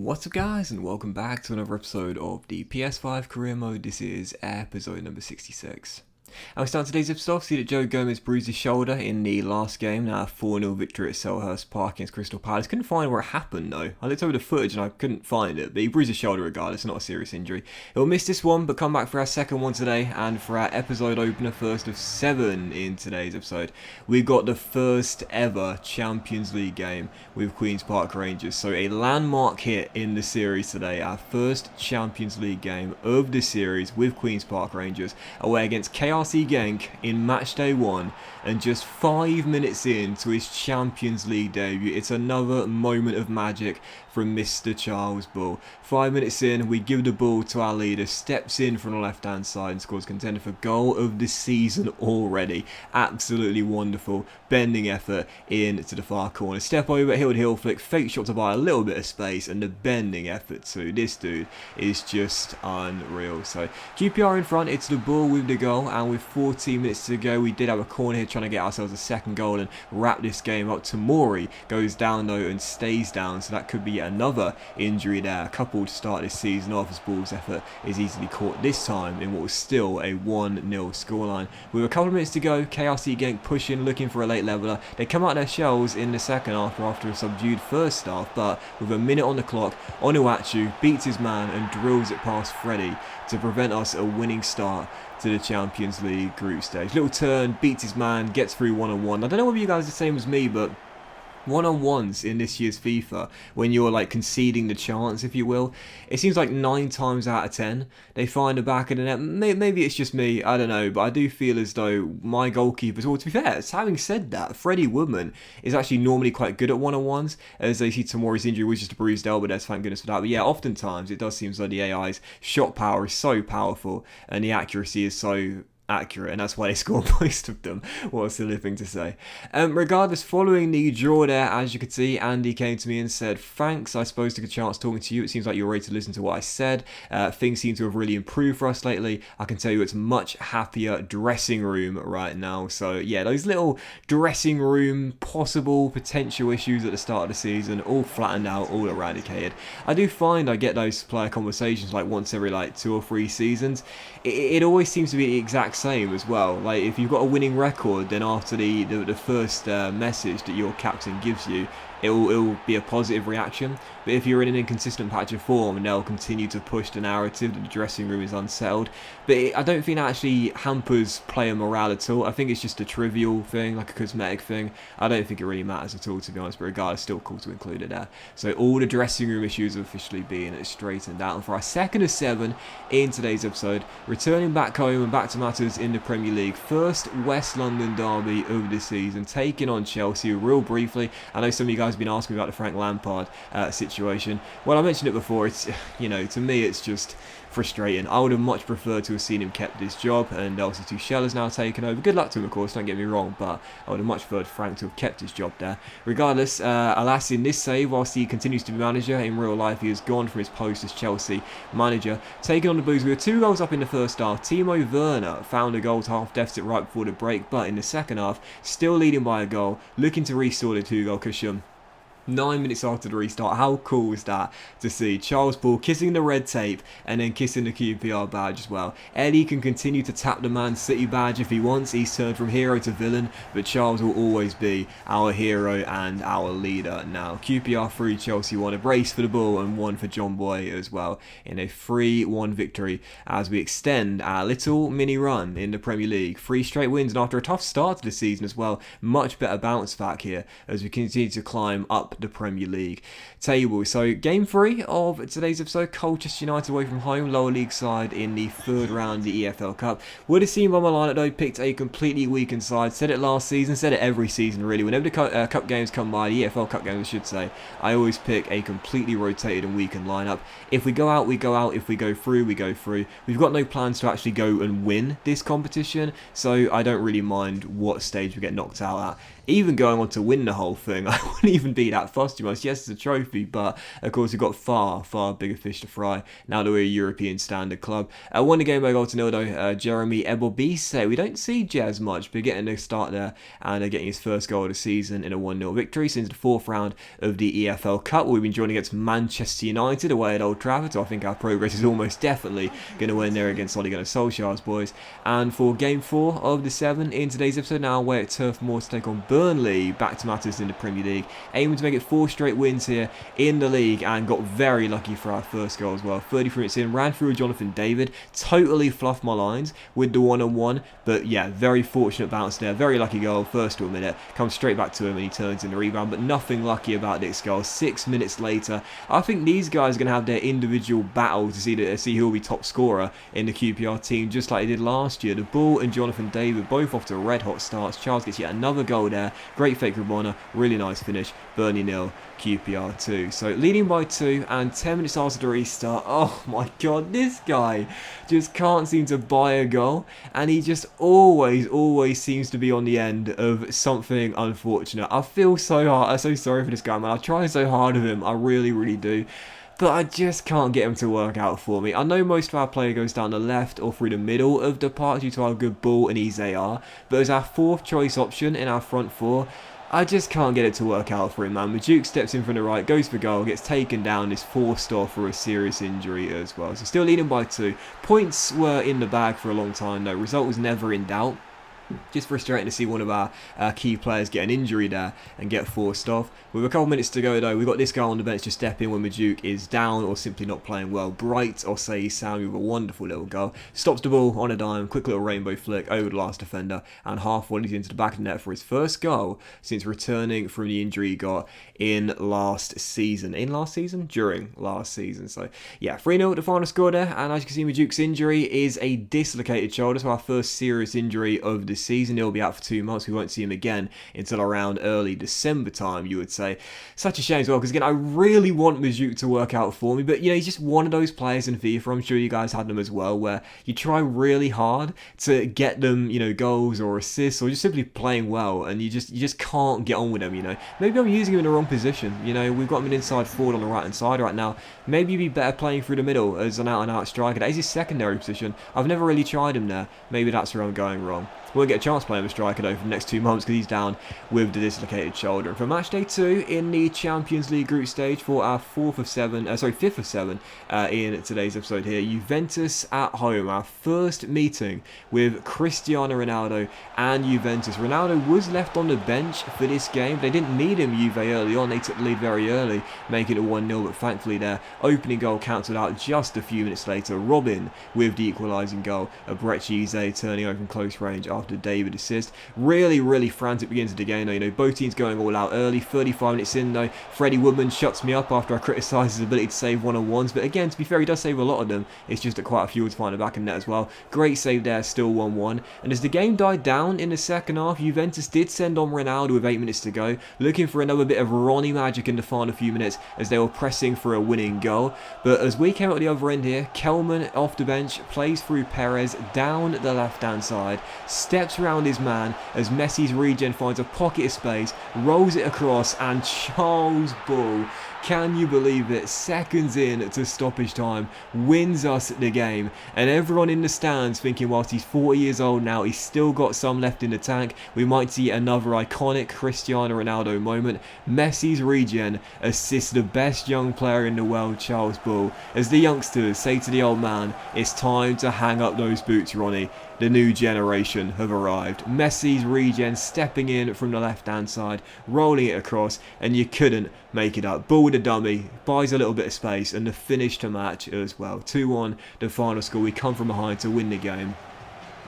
What's up guys, and welcome back to another episode of the PS5 career mode. This is episode number 66. And we start today's episode off. See that Joe Gomez bruised his shoulder in the last game. Now a 4-0 victory at Selhurst Park against Crystal Palace. Couldn't find where it happened though. I looked over the footage and I couldn't find it. But he bruised his shoulder regardless, not a serious injury. He'll miss this one, but come back for our second one today. And for our episode opener, first of 7 in today's episode, we've got the first ever Champions League game with Queen's Park Rangers. So a landmark hit in the series today. Our first Champions League game of the series with Queen's Park Rangers away against KRC Genk in match day 1, and just 5 minutes into his Champions League debut, it's another moment of magic from Mr. Charles Bull. 5 minutes in, we give the ball to our leader, steps in from the left hand side and scores contender for goal of the season already. Absolutely wonderful, bending effort into the far corner, step over, heel flick, fake shot to buy a little bit of space, and the bending effort too. This dude is just unreal. So QPR in front, it's the Bull with the goal, and with 14 minutes to go, we did have a corner here trying to get ourselves a second goal and wrap this game up. Tamori goes down though and stays down, so that could be another injury there. A couple to start this season off, as Bull's effort is easily caught this time in what was still a 1-0 scoreline. With a couple of minutes to go, KRC Genk pushing, looking for a late leveller. They come out their shells in the second half after a subdued first half, but with a minute on the clock, Onuachu beats his man and drills it past Freddy to prevent us a winning start to the Champions League group stage. Little turn, beats his man, gets through one-on-one. I don't know whether you guys are the same as me, but one-on-ones in this year's FIFA, when you're like conceding the chance, if you will, it seems like 9 times out of 10 they find the back of the net. Maybe it's just me, I don't know, but I do feel as though my goalkeepers, well, to be fair, having said that, Freddie Woodman is actually normally quite good at one-on-ones, as they see Tamori's injury was just a bruised elbow there, so thank goodness for that. But yeah, oftentimes it does seem as though the AI's shot power is so powerful and the accuracy is so accurate, and that's why they score most of them. What a silly thing to say. Regardless, following the draw there, as you could see, Andy came to me and said, thanks, I suppose took a chance talking to you. It seems like you're ready to listen to what I said. Things seem to have really improved for us lately. I can tell you it's much happier dressing room right now. So yeah, those little dressing room possible potential issues at the start of the season all flattened out, all eradicated. I do find I get those player conversations like once every like 2 or 3 seasons. It always seems to be the exact same as well. Like if you've got a winning record, then after the first message that your captain gives you, it will be a positive reaction. But if you're in an inconsistent patch of form, they'll continue to push the narrative that the dressing room is unsettled. But I don't think that actually hampers player morale at all. I think it's just a trivial thing, like a cosmetic thing. I don't think it really matters at all, to be honest, but regardless, still cool to include it there. So all the dressing room issues have officially been straightened out. And for our second of 7 in today's episode, returning back home and back to matters in the Premier League, first West London derby of the season, taking on Chelsea. Real briefly, I know some of you guys have been asking me about the Frank Lampard situation. Well, I mentioned it before, it's, you know, to me it's just frustrating. I would have much preferred to have seen him kept his job, and obviously Tuchel has now taken over. Good luck to him, of course, don't get me wrong, but I would have much preferred Frank to have kept his job there. Regardless, alas, in this save, whilst he continues to be manager, in real life he has gone from his post as Chelsea manager, taking on the Blues. We were 2 goals up in the first half. Timo Werner found a goal to half deficit right before the break, but in the second half, still leading by a goal, looking to restore the 2-goal cushion 9 minutes after the restart. How cool is that to see Charles Bull kissing the red tape and then kissing the QPR badge as well. Eddie can continue to tap the Man City badge if he wants. He's turned from hero to villain, but Charles will always be our hero and our leader now. QPR 3, Chelsea 1. A brace for the Bull and 1 for John Boy as well in a 3-1 victory as we extend our little mini run in the Premier League. 3 straight wins, and after a tough start to the season as well, much better bounce back here as we continue to climb up the Premier League table. So game 3 of today's episode, Colchester United away from home, lower league side in the 3rd round of the EFL Cup. Would have seen by my lineup though, picked a completely weakened side. Said it last season, said it every season really. Whenever the cup games come by, the EFL Cup games I should say, I always pick a completely rotated and weakened lineup. If we go out, we go out. If we go through, we go through. We've got no plans to actually go and win this competition, so I don't really mind what stage we get knocked out at. even going on to win the whole thing. I wouldn't even be that fussed too much. Yes, it's a trophy, but of course we've got far, far bigger fish to fry now that we're a European standard club. Won the game by goal to nil though. Jeremy Ebobisse. We don't see Jez much, but getting a start there and getting his first goal of the season in a 1-0 victory since the fourth round of the EFL Cup. We've been joined against Manchester United away at Old Trafford, so I think our progress is almost definitely going to win there against Ole Gunnar Solskjaer's boys. And for game 4 of the 7 in today's episode, now away at Turf Moor to take on Burnley. Back to matters in the Premier League, aiming to make it 4 straight wins here in the league, and got very lucky for our first goal as well. 33 minutes in, ran through Jonathan David, totally fluffed my lines with the 1-on-1, but yeah, very fortunate bounce there, very lucky goal, first to admit it, comes straight back to him and he turns in the rebound, but nothing lucky about this goal. 6 minutes later, I think these guys are going to have their individual battle to see who will be top scorer in the QPR team, just like they did last year. The Bull and Jonathan David both off to red hot starts. Charles gets yet another goal there, great fake Rabona, really nice finish. Burnley 0, QPR 2. So leading by 2 and 10 minutes after the restart. Oh my god, this guy just can't seem to buy a goal, and he just always seems to be on the end of something unfortunate. I feel so hard. I'm so sorry for this guy, man. I try so hard of him, I really do. But I just can't get him to work out for me. I know most of our play goes down the left or through the middle of the park due to our good ball and Eze are, but as our 4th choice option in our front 4, I just can't get it to work out for him, man. Majuk steps in from the right, goes for goal, gets taken down, is forced off for a serious injury as well. So still leading by 2. Points were in the bag for a long time though. Result was never in doubt. Just frustrating to see one of our key players get an injury there and get forced off. With a couple minutes to go though, we've got this guy on the bench to step in when Majuk is down or simply not playing well. Bright or say Sammy with a wonderful little goal. Stops the ball on a dime, quick little rainbow flick over the last defender, and half volleys into the back of the net for his first goal since returning from the injury he got in last season. During last season. So yeah, 3-0 the final score there, and as you can see, Majuke's injury is a dislocated shoulder, so our first serious injury of the season. He'll be out for 2 months. We won't see him again until around early December time, you would say. Such a shame as well, because again, I really want Majuk to work out for me, but you know, he's just one of those players in FIFA, I'm sure you guys had them as well, where you try really hard to get them, you know, goals or assists or just simply playing well, and you just can't get on with them, you know. Maybe I'm using him in the wrong position, you know. We've got him an inside forward on the right hand side right now. Maybe he'd be better playing through the middle as an out-and-out striker. That is his secondary position. I've never really tried him there. Maybe that's where I'm going wrong. Won't get a chance to play him a striker though for the next 2 months because he's down with the dislocated shoulder. And for match day 2 in the Champions League group stage for our 5th of 7 in today's episode here, Juventus at home, our first meeting with Cristiano Ronaldo and Juventus. Ronaldo was left on the bench for this game. They didn't need him, Juve, early on. They took the lead very early, making it 1-0, but thankfully their opening goal cancelled out just a few minutes later. Robin with the equalising goal. Brecci Eze turning over from close range after David assist. Really frantic begins of the game though. You know, both teams going all out early. 35 minutes in though, Freddie Woodman shuts me up after I criticise his ability to save one-on-ones, but again, to be fair, he does save a lot of them. It's just that quite a few would find the back of net as well. Great save there, still 1-1. And as the game died down in the second half, Juventus did send on Ronaldo with 8 minutes to go, looking for another bit of Ronny magic in the final few minutes as they were pressing for a winning goal. But as we came out the other end here, Kelman off the bench plays through Perez down the left-hand side, steps around his man as Messi's regen finds a pocket of space, rolls it across, and Charles Bull, can you believe it, seconds in to stoppage time, wins us the game. And everyone in the stands thinking whilst he's 40 years old now, he's still got some left in the tank. We might see another iconic Cristiano Ronaldo moment. Messi's regen assists the best young player in the world, Charles Bull, as the youngsters say to the old man, it's time to hang up those boots, Ronny. The new generation have arrived. Messi's regen stepping in from the left-hand side, rolling it across, and you couldn't make it up. Bull with a dummy, buys a little bit of space, and the finish to match as well. 2-1, the final score. We come from behind to win the game.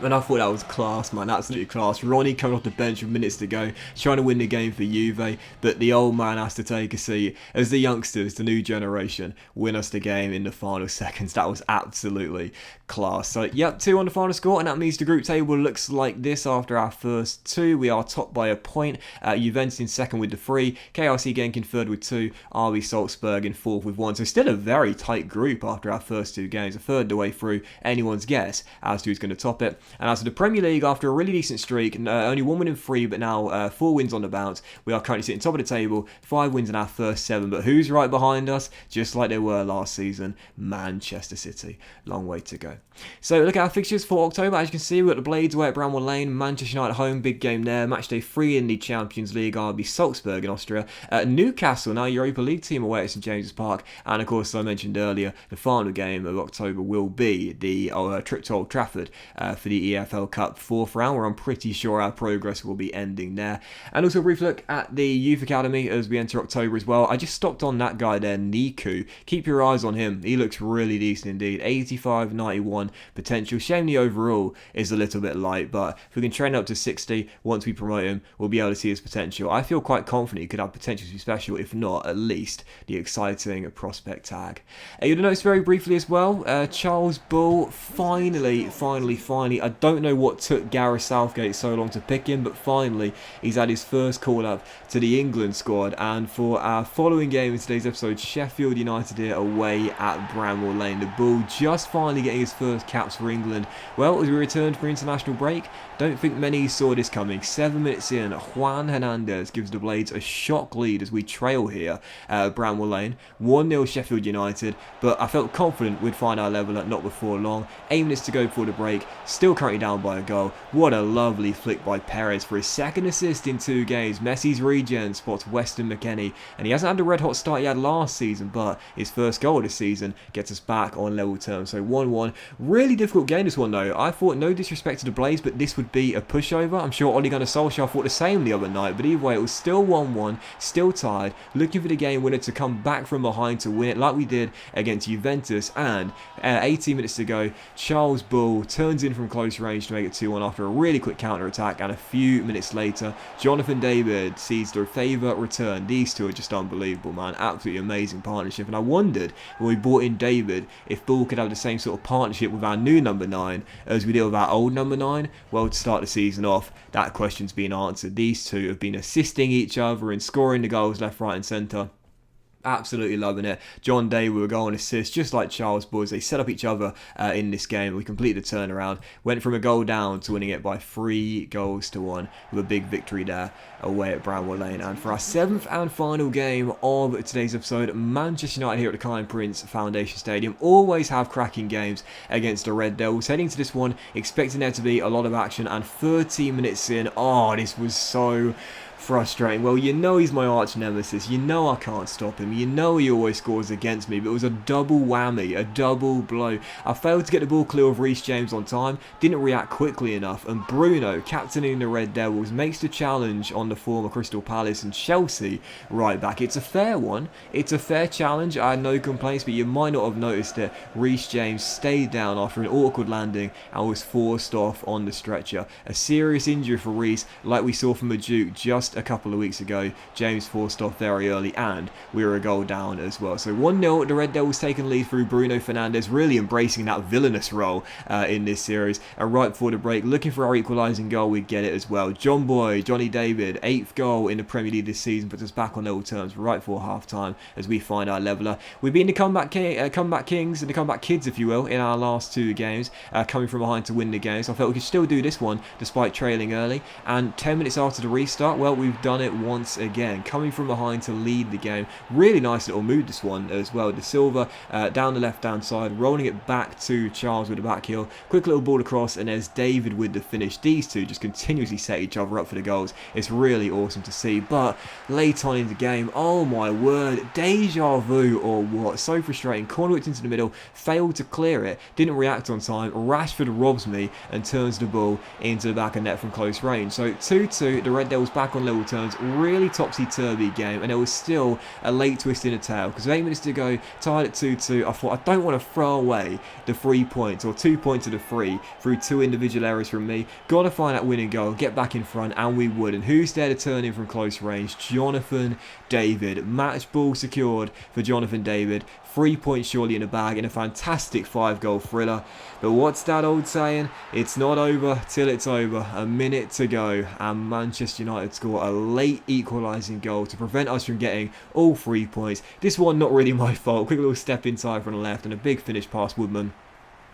And I thought that was class, man, absolutely class. Ronny coming off the bench with minutes to go, trying to win the game for Juve, but the old man has to take a seat as the youngsters, the new generation, win us the game in the final seconds. That was absolutely class. So, yep, 2 on the final score, and that means the group table looks like this after our first 2. We are topped by a point. Juventus in second with the 3, KRC Genk in third with 2, RB Salzburg in fourth with 1. So still a very tight group after our first 2 games. A third the way through, anyone's guess as to who's going to top it. And as for the Premier League, after a really decent streak, only 1 win in 3, but now 4 wins on the bounce, we are currently sitting top of the table, 5 wins in our first 7. But who's right behind us? Just like they were last season, Manchester City. Long way to go. So look at our fixtures for October. As you can see, we've got the Blades away at Bramwell Lane, Manchester United home, big game there. Match day 3 in the Champions League, RB Salzburg in Austria. Newcastle, now Europa League team away at St James's Park. And of course, as I mentioned earlier, the final game of October will be the trip to Old Trafford for the EFL Cup 4th round, where I'm pretty sure our progress will be ending there. And also a brief look at the Youth Academy as we enter October as well. I just stopped on that guy there, Niku. Keep your eyes on him. He looks really decent indeed. 85, 91 potential. Shame the overall is a little bit light, but if we can train up to 60 once we promote him, we'll be able to see his potential. I feel quite confident he could have potential to be special, if not at least the exciting prospect tag. You'll notice very briefly as well, Charles Bull finally, I don't know what took Gareth Southgate so long to pick him, but finally he's had his first call up to the England squad. And for our following game in today's episode, Sheffield United here away at Bramwell Lane. The Bull just finally getting his first caps for England. Well, as we returned for international break, don't think many saw this coming. 7 minutes in, Juan Hernandez gives the Blades a shock lead as we trail here at Bramwell Lane. 1-0 Sheffield United, but I felt confident we'd find our level at not before long. 8 minutes to go before the break, still currently down by a goal. What a lovely flick by Perez for his second assist in 2 games. Messi's regen spots Weston McKennie, and he hasn't had the red hot start he had last season, but his first goal of this season gets us back on level terms. So 1-1. Really difficult game this one though. I thought, no disrespect to the Blades, but this would be a pushover. I'm sure Ole Gunnar Solskjaer thought the same the other night, but either way, it was still 1-1, still tied, looking for the game winner to come back from behind to win it like we did against Juventus. And 18 minutes to go, Charles Bull turns in from close range to make it 2-1 after a really quick counter-attack, and a few minutes later, Jonathan David sees the favour return. These two are just unbelievable, man. Absolutely amazing partnership, and I wondered when we brought in David if Bull could have the same sort of partnership with our new number 9 as we did with our old number 9. Well, to start the season off, that question's been answered. These two have been assisting each other and scoring the goals left, right and centre. Absolutely loving it. John Day with a goal and assist, just like Charles Bull. They set up each other in this game. We completed the turnaround. Went from a goal down to winning it by 3-1 with a big victory there away at Bramwell Lane. And for our 7th and final game of today's episode, Manchester United here at the Kind Prince Foundation Stadium. Always have cracking games against the Red Devils. Heading to this one, expecting there to be a lot of action, and 13 minutes in, oh, this was so frustrating. Well, you know he's my arch nemesis. You know I can't stop him. You know he always scores against me. But it was a double whammy, a double blow. I failed to get the ball clear of Reece James on time, didn't react quickly enough, and Bruno, captaining the Red Devils, makes the challenge on the former Crystal Palace and Chelsea right back. It's a fair one. It's a fair challenge. I had no complaints, but you might not have noticed it. Reece James stayed down after an awkward landing and was forced off on the stretcher. A serious injury for Reece, like we saw from Duke just a couple of weeks ago. James forced off very early, and we were a goal down as well. So 1-0, the Red Devils taking lead through Bruno Fernandes, really embracing that villainous role in this series. And right before the break, looking for our equalising goal, we get it as well. Johnny David, 8th goal in the Premier League this season, puts us back on level terms right before half-time as we find our leveller. We've been the comeback kings and the comeback kids, if you will, in our last 2 games, coming from behind to win the game. So I felt we could still do this one despite trailing early. And 10 minutes after the restart, well, we've done it once again, coming from behind to lead the game. Really nice little move this one as well. De Silva down the left hand side, rolling it back to Charles with the back heel. Quick little ball across, and there's David with the finish. These two just continuously set each other up for the goals. It's really awesome to see. But late on in the game, oh my word, deja vu or what? So frustrating. Corner whipped into the middle, failed to clear it, didn't react on time. Rashford robs me and turns the ball into the back of net from close range. So 2-2, the Red Devils back on level terms. Really topsy-turvy game, and there was still a late twist in the tail because with 8 minutes to go, tied at 2-2. I thought, I don't want to throw away the 3 points or 2 points of the 3 through 2 individual errors from me. Got to find that winning goal, get back in front, and we would. And who's there to turn in from close range? Jonathan David. Match ball secured for Jonathan David. 3 points surely in the bag in a fantastic 5-goal thriller. But what's that old saying? It's not over till it's over. A minute to go, and Manchester United score a late equalising goal to prevent us from getting all 3 points. This one not really my fault. Quick little step inside from the left and a big finish past Woodman.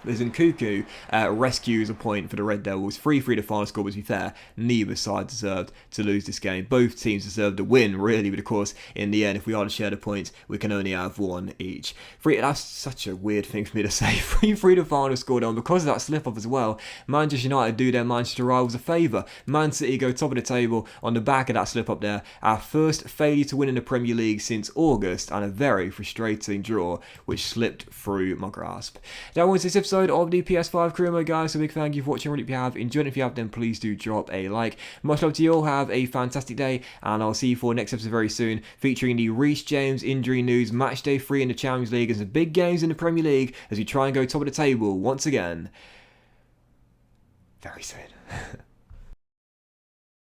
As in Cuckoo rescues a point for the Red Devils. 3-3 the final score, but to be fair, neither side deserved to lose this game. Both teams deserved to win, really, but of course, in the end, if we are to share the points, we can only have one each. That's such a weird thing for me to say. 3-3 the final score down because of that slip-up as well. Manchester United do their Manchester rivals a favour. Man City go top of the table on the back of that slip-up there. Our first failure to win in the Premier League since August, and a very frustrating draw, which slipped through my grasp. That was this episode of the PS5 Career Mode, guys. So big thank you for watching. Really, if you have enjoyed it, if you have, then please do drop a like. Much love to you all. Have a fantastic day, and I'll see you for next episode very soon, featuring the Reece James injury news, match day 3 in the Champions League, and some big games in the Premier League as we try and go top of the table once again very soon.